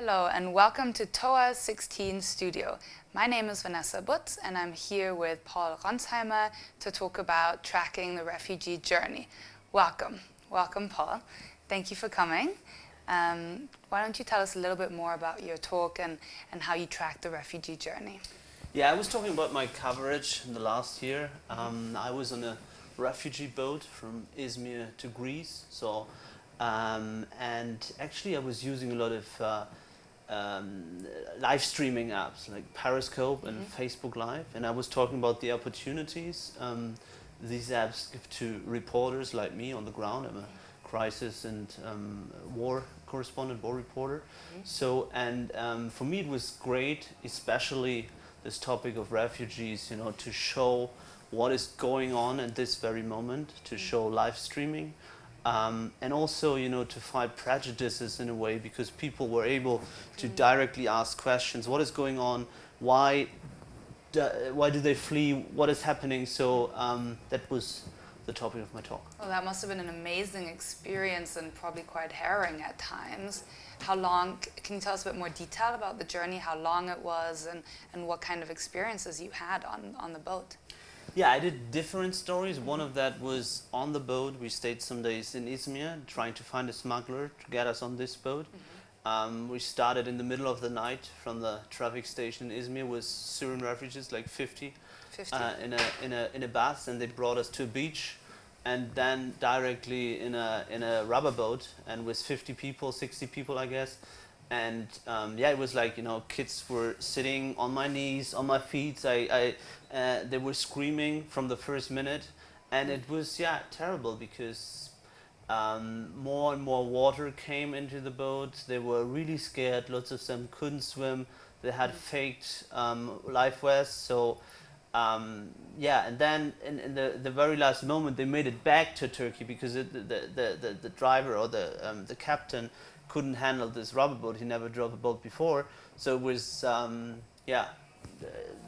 Hello and welcome to TOA 16 Studio. My name is Vanessa Butz and I'm here with Paul Ronzheimer to talk about tracking the refugee journey. Welcome. Welcome, Paul. Thank you for coming. Why don't you tell us a little bit more about your talk and how you track the refugee journey? Yeah, I was talking about my coverage in the last year. I was on a refugee boat from Izmir to Greece. And actually I was using a lot of live streaming apps like Periscope and Facebook Live, and I was talking about the opportunities these apps give to reporters like me on the ground. I'm a crisis and war correspondent, war reporter. For me it was great, especially this topic of refugees, you know, to show what is going on at this very moment, to show live streaming. And also, you know, to fight prejudices in a way, because people were able to directly ask questions. What is going on? Why do they flee? What is happening? So that was the topic of my talk. Well, that must have been an amazing experience and probably quite harrowing at times. How long, can you tell us a bit more detail about the journey, how long it was, and what kind of experiences you had on the boat? Yeah, I did different stories. One of that was on the boat. We stayed some days in Izmir trying to find a smuggler to get us on this boat. We started in the middle of the night from the traffic station in Izmir with Syrian refugees, like 50. In a bus, and they brought us to a beach, and then directly in a rubber boat, and with 50 people, 60 people, I guess. And yeah, it was like, you know, kids were sitting on my knees, on my feet. They were screaming from the first minute, and it was, yeah, terrible, because more and more water came into the boat. They were really scared. Lots of them couldn't swim. They had faked life vests. So yeah, and then in the very last moment, they made it back to Turkey, because the driver or the captain couldn't handle this rubber boat. He never drove a boat before, so it was yeah,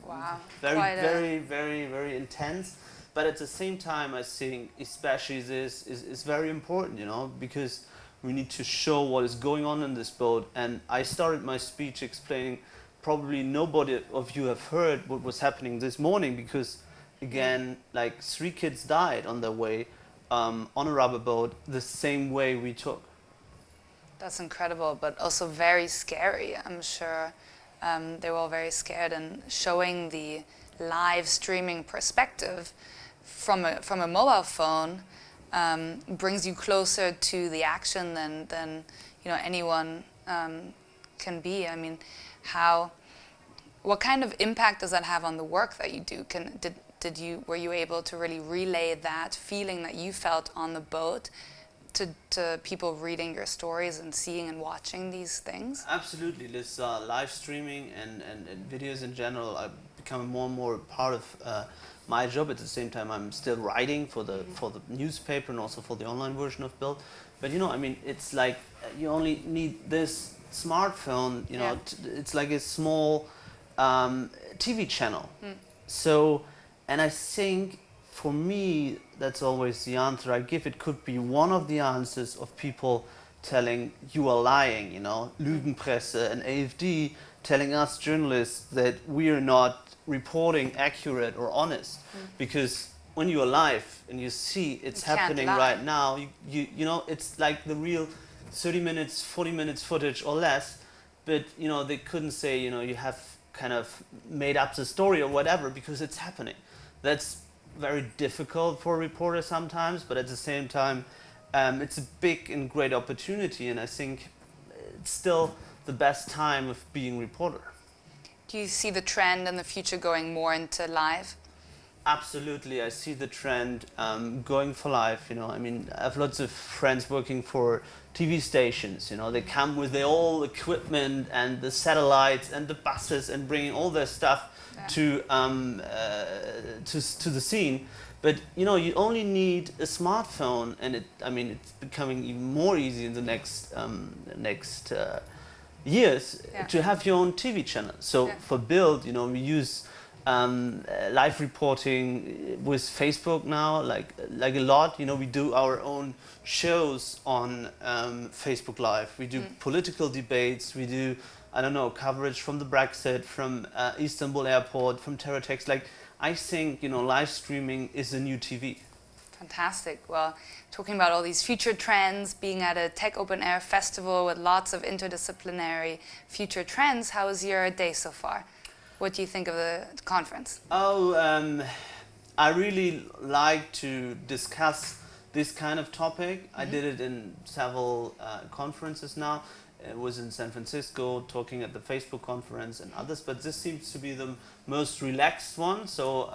wow, very intense. But at the same time, I think especially this is very important, you know, because we need to show what is going on in this boat. And I started my speech explaining, probably nobody of you have heard what was happening this morning, because again, like 3 kids died on their way on a rubber boat, the same way we took. That's incredible, but also very scary. I'm sure they were all very scared, and showing the live streaming perspective from a mobile phone brings you closer to the action than you know, anyone can be. I mean, what kind of impact does that have on the work that you do? Were you able to really relay that feeling that you felt on the boat to people reading your stories and seeing and watching these things? Absolutely. This live streaming and videos in general are becoming more and more part of my job. At the same time, I'm still writing for the newspaper and also for the online version of BILD. But you know, I mean, it's like you only need this smartphone. You know, it's like a small TV channel. So, and I think, for me, that's always the answer I give. It could be one of the answers of people telling you are lying, you know, Lügenpresse and AfD telling us journalists that we are not reporting accurate or honest. Because when you're live and you see it's happening right now, you know, it's like the real 30 minutes, 40 minutes footage or less. But, you know, they couldn't say, you know, you have kind of made up the story or whatever, because it's happening. That's very difficult for a reporter sometimes, but at the same time, it's a big and great opportunity, and I think it's still the best time of being a reporter. Do you see the trend in the future going more into live? Absolutely, I see the trend going for live. You know, I mean, I have lots of friends working for TV stations. You know, they come with their all equipment and the satellites and the buses and bringing all their stuff to the scene. But you know, you only need a smartphone, and I mean, it's becoming even more easy in the next years to have your own TV channel. So for BILD, you know, we use live reporting with Facebook now, like a lot. You know, we do our own shows on Facebook Live. We do political debates. We do, I don't know, coverage from the Brexit, from Istanbul airport, from Terratex. Like, I think, you know, live streaming is a new TV. Fantastic. Well, talking about all these future trends, being at a tech open air festival with lots of interdisciplinary future trends, how was your day so far? What do you think of the conference? Oh, I really like to discuss this kind of topic. I did it in several conferences now. It was in San Francisco, talking at the Facebook conference and others, but this seems to be the most relaxed one. So,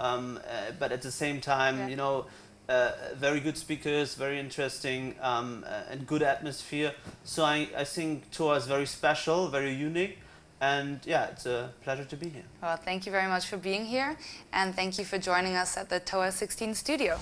but at the same time, you know, very good speakers, very interesting, and good atmosphere. So I think TOA is very special, very unique. And yeah, it's a pleasure to be here. Well, thank you very much for being here, and thank you for joining us at the TOA 16 studio.